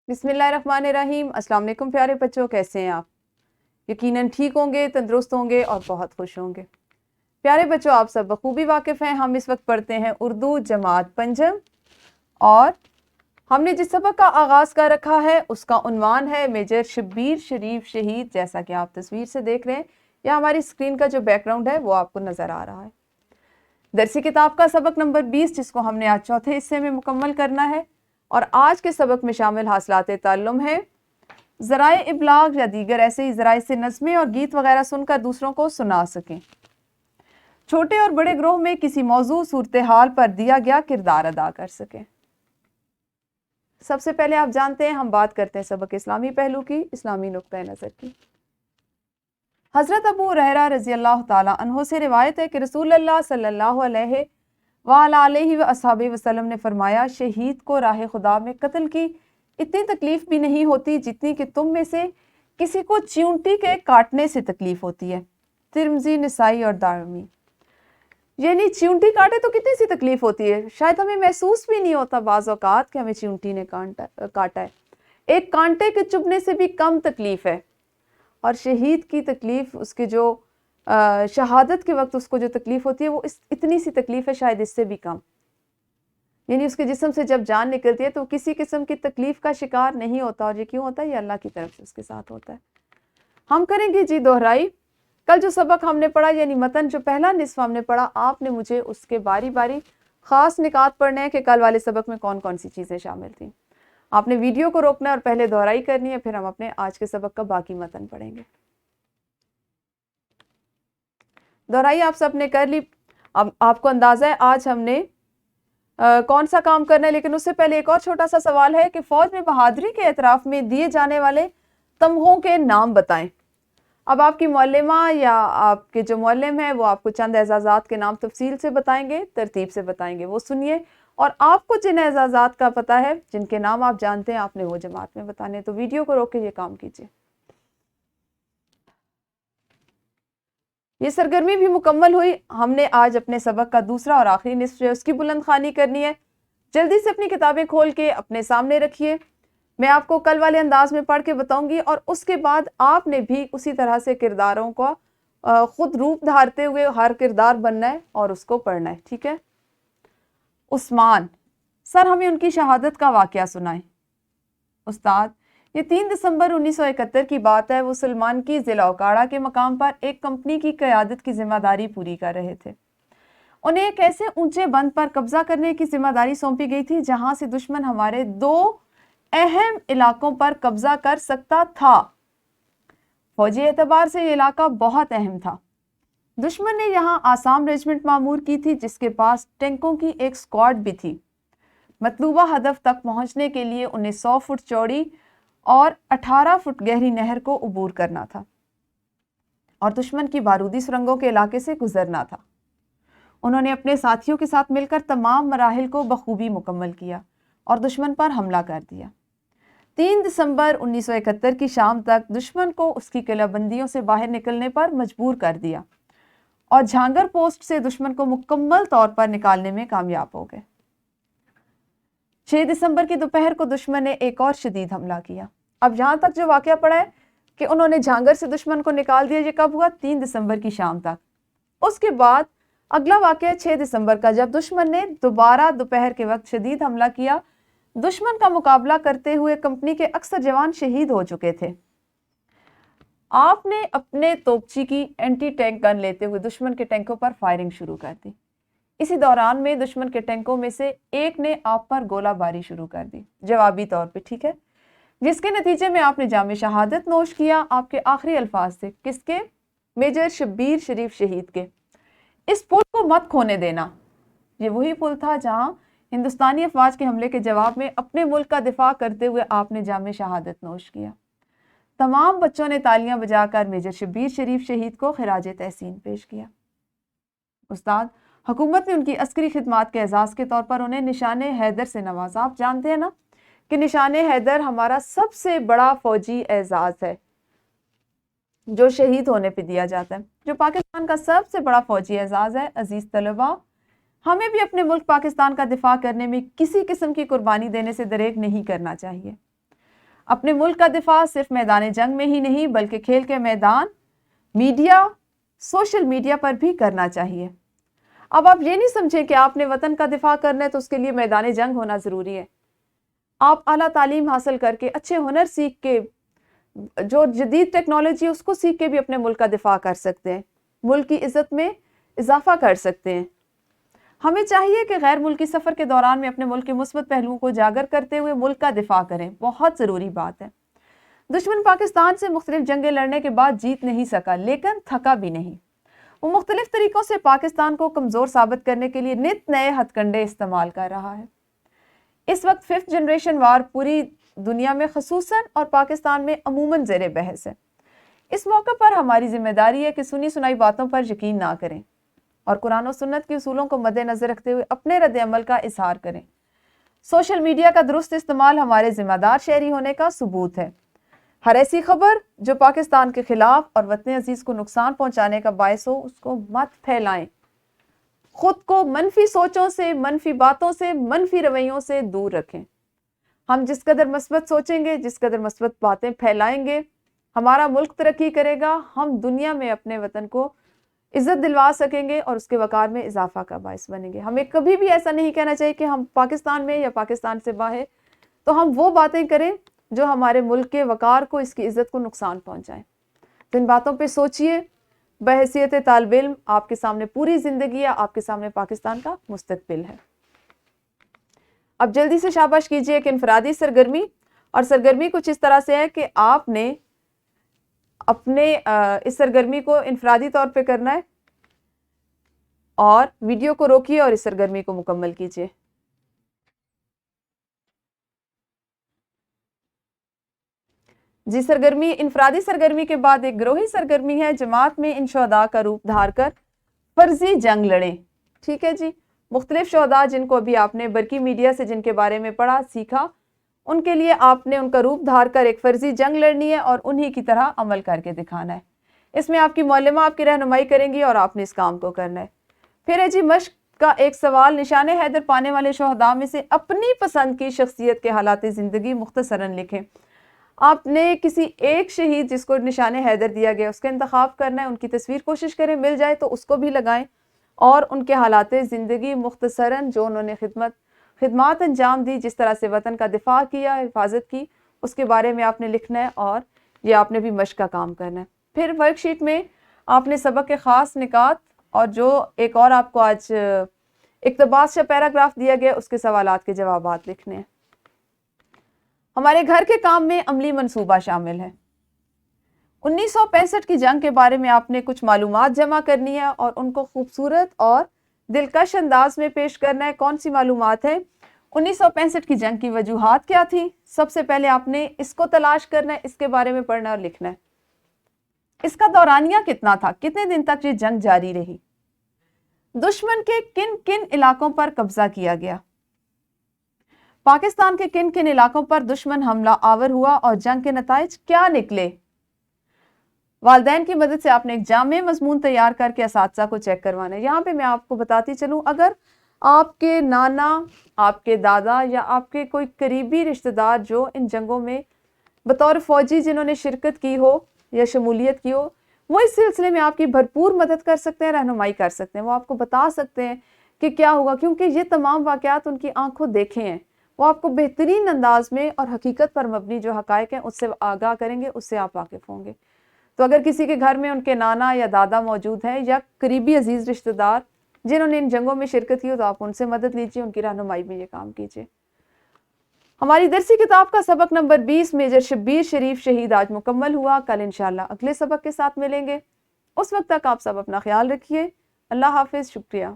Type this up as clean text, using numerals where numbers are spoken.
बिस्मिल्लाहिर्रहमानिर्रहीम। अस्सलाम वालेकुम प्यारे बच्चों, कैसे हैं आप? यकीनन ठीक होंगे, तंदुरुस्त होंगे और बहुत खुश होंगे। प्यारे बच्चों, आप सब बखूबी वाकिफ़ हैं, हम इस वक्त पढ़ते हैं उर्दू जमात पंजम और हमने जिस सबक का आगाज़ कर रखा है उसका उन्वान है मेजर शब्बीर शरीफ शहीद। जैसा कि आप तस्वीर से देख रहे हैं या हमारी स्क्रीन का जो बैकग्राउंड है वो आपको नज़र आ रहा है। दरसी किताब का सबक नंबर 20 जिसको हमने आज चौथे हिस्से में मुकम्मल करना है और आज के सबक में शामिल हासिलाते ताल्लुम है ज़राए इबलाग या दीगर ऐसे ही ज़राए से नज़में और गीत वगैरह सुनकर दूसरों को सुना सकें। छोटे और बड़े ग्रोह में किसी मौजू सूरत हाल पर दिया गया किरदार अदा कर सकें। सबसे पहले आप जानते हैं हम बात करते हैं सबक इस्लामी पहलू की, इस्लामी नुक्ता नज़र की। हज़रत अबू हुरैरा रज़ी अल्लाह ताला अन्हो से रिवायत है कि रसूलुल्लाह सल्लल्लाहु अलैहि वसल्लम ने फरमाया, शहीद को राह खुदा में कत्ल की इतनी तकलीफ भी नहीं होती जितनी कि तुम में से किसी को चींटी के काटने से तकलीफ होती है। तिरमिज़ी, निसाई और दारमी। यानी चींटी काटे तो कितनी सी तकलीफ होती है, शायद हमें महसूस भी नहीं होता बाज़ औक़ात कि हमें चींटी ने काटा है। एक कांटे के चुभने से भी कम तकलीफ है और शहीद की तकलीफ, उसके जो शहादत के वक्त उसको जो तकलीफ होती है वो इतनी सी तकलीफ है, शायद इससे भी कम। यानी उसके जिस्म से जब जान निकलती है तो किसी किस्म की तकलीफ का शिकार नहीं होता। और ये क्यों होता है? ये अल्लाह की तरफ से उसके साथ होता है। हम करेंगे जी दोहराई। कल जो सबक हमने पढ़ा यानी मतन जो पहला निस्फ हमने पढ़ा, आपने मुझे उसके बारी बारी ख़ास निकात पढ़ने हैं कि कल वाले सबक में कौन कौन सी चीज़ें शामिल थी। आपने वीडियो को रोकना है और पहले दोहराई करनी है, फिर हम अपने आज के सबक का बाकी मतन पढ़ेंगे। दोहराई आप सब ने कर ली। अब आपको अंदाज़ा है आज हमने कौन सा काम करना है, लेकिन उससे पहले एक और छोटा सा सवाल है कि फ़ौज में बहादुरी के एतराफ़ में दिए जाने वाले तमगों के नाम बताएं। अब आपकी मुअल्लिमा या आपके जो मुअल्लिम है वो आपको चंद एजाज़ात के नाम तफसील से बताएंगे, तरतीब से बताएंगे, वो सुनिए। और आपको जिन एजाज़ात का पता है, जिनके नाम आप जानते हैं, आपने वो जमात में बताने। तो वीडियो को रोक के ये काम कीजिए। ये सरगर्मी भी मुकम्मल हुई। हमने आज अपने सबक का दूसरा और आखिरी निस्फ है उसकी बुलंद खानी करनी है। जल्दी से अपनी किताबें खोल के अपने सामने रखिए। मैं आपको कल वाले अंदाज में पढ़ के बताऊंगी और उसके बाद आपने भी उसी तरह से किरदारों का खुद रूप धारते हुए हर किरदार बनना है और उसको पढ़ना है, ठीक है? उस्मान सर, हमें उनकी शहादत का वाकया सुनाएं। उस्ताद, ये 3 दिसंबर 1971 की बात है। वो सलमान की ज़िला ओकाड़ा के मकाम पर एक कंपनी की क़यादत की जिम्मेदारी पूरी कर रहे थे। उन्हें एक ऐसे ऊंचे बंद पर कब्जा करने की जिम्मेदारी सौंपी गई थी जहां से दुश्मन हमारे 2 अहम इलाकों पर कब्जा कर सकता था। फौजी एतबार से ये इलाका बहुत अहम था। दुश्मन ने यहाँ आसाम रेजिमेंट मामूर की थी जिसके पास टैंकों की एक स्क्वाड भी थी। मतलूबा हदफ तक पहुंचने के लिए उन्हें 100 फुट चौड़ी और 18 फुट गहरी नहर को अबूर करना था और दुश्मन की बारूदी सुरंगों के इलाके से गुजरना था। उन्होंने अपने साथियों के साथ मिलकर तमाम मराहिल को बखूबी मुकम्मल किया और दुश्मन पर हमला कर दिया। 3 दिसंबर 1971 की शाम तक दुश्मन को उसकी किलाबंदियों से बाहर निकलने पर मजबूर कर दिया और झांगर पोस्ट से दुश्मन को मुकम्मल तौर पर निकालने में कामयाब हो गए। 6 दिसंबर की दोपहर को दुश्मन ने एक और शदीद हमला किया। अब यहाँ तक जो वाकया पड़ा है कि उन्होंने झांगर से दुश्मन को निकाल दिया, ये कब हुआ? 3 दिसंबर की शाम तक। उसके बाद अगला वाकया 6 दिसंबर का, जब दुश्मन ने दोबारा दोपहर के वक्त शदीद हमला किया। दुश्मन का मुकाबला करते हुए कंपनी के अक्सर जवान शहीद हो चुके थे। आपने अपने तोपची की एंटी टैंक गन लेते हुए दुश्मन के टैंकों पर फायरिंग शुरू कर दी। इसी दौरान में दुश्मन के टैंकों में से एक ने आप पर गोलाबारी शुरू कर दी जवाबी तौर पे, ठीक है? जिसके नतीजे में आपने जामे शहादत नोश किया। आपके आखिरी अल्फाज थे किसके? मेजर शब्बीर शरीफ शहीद के। इस पुल को मत खोने देना। ये वही पुल था जहां हिंदुस्तानी अफवाज के हमले के जवाब में अपने मुल्क का दिफा करते हुए आपने जामे शहादत नोश किया। तमाम बच्चों ने तालियां बजाकर मेजर शब्बीर शरीफ शहीद को खिराज तहसीन पेश किया। उस्ताद, हुकूमत ने उनकी अस्करी खिदमात के एजाज़ के तौर पर उन्हें निशाने हैदर से नवाजा। आप जानते हैं ना कि निशाने हैदर हमारा सबसे बड़ा फौजी एजाज़ है जो शहीद होने पे दिया जाता है, जो पाकिस्तान का सबसे बड़ा फौजी एजाज़ है। अजीज़ तलबा, हमें भी अपने मुल्क पाकिस्तान का दिफा करने में किसी किस्म की कुर्बानी देने से दरेग नहीं करना चाहिए। اپنے ملک کا دفاع صرف میدان جنگ میں ہی نہیں بلکہ کھیل کے میدان، میڈیا، سوشل میڈیا پر بھی کرنا چاہیے۔ اب آپ یہ نہیں سمجھیں کہ آپ نے وطن کا دفاع کرنا ہے تو اس کے لیے میدان جنگ ہونا ضروری ہے۔ آپ اعلیٰ تعلیم حاصل کر کے، اچھے ہنر سیکھ کے، جو جدید ٹیکنالوجی اس کو سیکھ کے بھی اپنے ملک کا دفاع کر سکتے ہیں، ملک کی عزت میں اضافہ کر سکتے ہیں۔ ہمیں چاہیے کہ غیر ملکی سفر کے دوران میں اپنے ملک کے مثبت پہلوؤں کو اجاگر کرتے ہوئے ملک کا دفاع کریں، بہت ضروری بات ہے۔ دشمن پاکستان سے مختلف جنگیں لڑنے کے بعد جیت نہیں سکا، لیکن تھکا بھی نہیں۔ وہ مختلف طریقوں سے پاکستان کو کمزور ثابت کرنے کے لیے نت نئے ہتھ کنڈے استعمال کر رہا ہے۔ اس وقت 5th جنریشن وار پوری دنیا میں خصوصاً اور پاکستان میں عموماً زیر بحث ہے۔ اس موقع پر ہماری ذمہ داری ہے کہ سنی سنائی باتوں پر یقین نہ کریں اور قرآن و سنت کے اصولوں کو مد نظر رکھتے ہوئے اپنے رد عمل کا اظہار کریں۔ سوشل میڈیا کا درست استعمال ہمارے ذمہ دار شہری ہونے کا ثبوت ہے۔ ہر ایسی خبر جو پاکستان کے خلاف اور وطن عزیز کو نقصان پہنچانے کا باعث ہو، اس کو مت پھیلائیں۔ خود کو منفی سوچوں سے، منفی باتوں سے، منفی رویوں سے دور رکھیں۔ ہم جس قدر مثبت سوچیں گے، جس قدر مثبت باتیں پھیلائیں گے، ہمارا ملک ترقی کرے گا، ہم دنیا میں اپنے وطن کو عزت دلوا سکیں گے اور اس کے وقار میں اضافہ کا باعث بنیں گے۔ ہمیں کبھی بھی ایسا نہیں کہنا چاہیے کہ ہم پاکستان میں یا پاکستان سے باہر تو ہم وہ باتیں کریں جو ہمارے ملک کے وقار کو، اس کی عزت کو نقصان پہنچائیں۔ تو ان باتوں پہ سوچئے۔ بحیثیت طالب علم آپ کے سامنے پوری زندگی ہے، آپ کے سامنے پاکستان کا مستقبل ہے۔ اب جلدی سے شاباش کیجئے ایک انفرادی سرگرمی، اور سرگرمی کچھ اس طرح سے ہے کہ آپ نے اپنے اس سرگرمی کو انفرادی طور پہ کرنا ہے اور ویڈیو کو روکیے اور اس سرگرمی کو مکمل کیجئے۔ جی، سرگرمی انفرادی سرگرمی کے بعد ایک گروہی سرگرمی ہے۔ جماعت میں ان شہداء کا روپ دھار کر فرضی جنگ لڑیں۔ ٹھیک ہے جی، مختلف شہداء جن کو ابھی آپ نے برقی میڈیا سے جن کے بارے میں پڑھا، سیکھا، ان کے لیے آپ نے ان کا روپ دھار کر ایک فرضی جنگ لڑنی ہے اور انہی کی طرح عمل کر کے دکھانا ہے۔ اس میں آپ کی معلمہ آپ کی رہنمائی کریں گی اور آپ نے اس کام کو کرنا ہے۔ پھر ہے جی مشق کا ایک سوال، نشان حیدر پانے والے شہداء میں سے اپنی پسند کی شخصیت کے حالات زندگی مختصراً لکھیں۔ آپ نے کسی ایک شہید جس کو نشان حیدر دیا گیا اس کا انتخاب کرنا ہے، ان کی تصویر کوشش کریں مل جائے تو اس کو بھی لگائیں، اور ان کے حالات زندگی مختصراً جو انہوں نے خدمات انجام دی، جس طرح سے وطن کا دفاع کیا، حفاظت کی، اس کے بارے میں آپ نے لکھنا ہے، اور یہ آپ نے بھی مشق کا کام کرنا ہے۔ پھر ورک شیٹ میں آپ نے سبق کے خاص نکات اور جو ایک اور آپ کو آج اقتباس یا پیراگراف دیا گیا اس کے سوالات کے جوابات لکھنے ہیں۔ ہمارے گھر کے کام میں عملی منصوبہ شامل ہے۔ 1965 کی جنگ کے بارے میں آپ نے کچھ معلومات جمع کرنی ہے اور ان کو خوبصورت اور دلکش انداز میں پیش کرنا ہے۔ کون سی معلومات ہے؟ 1965 کی جنگ کی وجوہات کیا تھی؟ سب سے پہلے آپ نے اس کو تلاش کرنا ہے، اس کے بارے میں پڑھنا اور لکھنا ہے۔ اس کا دورانیہ کتنا تھا؟ کتنے دن تک یہ جنگ جاری رہی؟ دشمن کے کن کن علاقوں پر قبضہ کیا گیا؟ پاکستان کے کن کن علاقوں پر دشمن حملہ آور ہوا اور جنگ کے نتائج کیا نکلے؟ والدین کی مدد سے آپ نے ایک جامع مضمون تیار کر کے اساتذہ کو چیک کروانا ہے۔ یہاں پہ میں آپ کو بتاتی چلوں، اگر آپ کے نانا، آپ کے دادا یا آپ کے کوئی قریبی رشتہ دار جو ان جنگوں میں بطور فوجی جنہوں نے شرکت کی ہو یا شمولیت کی ہو، وہ اس سلسلے میں آپ کی بھرپور مدد کر سکتے ہیں، رہنمائی کر سکتے ہیں، وہ آپ کو بتا سکتے ہیں کہ کیا ہوگا، کیونکہ یہ تمام واقعات ان کی آنکھوں دیکھے ہیں۔ وہ آپ کو بہترین انداز میں اور حقیقت پر مبنی جو حقائق ہیں اس سے آگاہ کریں گے، اس سے آپ واقف ہوں گے۔ تو اگر کسی کے گھر میں ان کے نانا یا دادا موجود ہیں یا قریبی عزیز رشتہ دار جنہوں نے ان جنگوں میں شرکت کی ہو، تو آپ ان سے مدد لیجیے، ان کی رہنمائی میں یہ کام کیجیے۔ ہماری درسی کتاب کا سبق نمبر 20 میجر شبیر شریف شہید آج مکمل ہوا۔ کل انشاءاللہ اگلے سبق کے ساتھ ملیں گے۔ اس وقت تک آپ سب اپنا خیال رکھیے۔ اللہ حافظ، شکریہ۔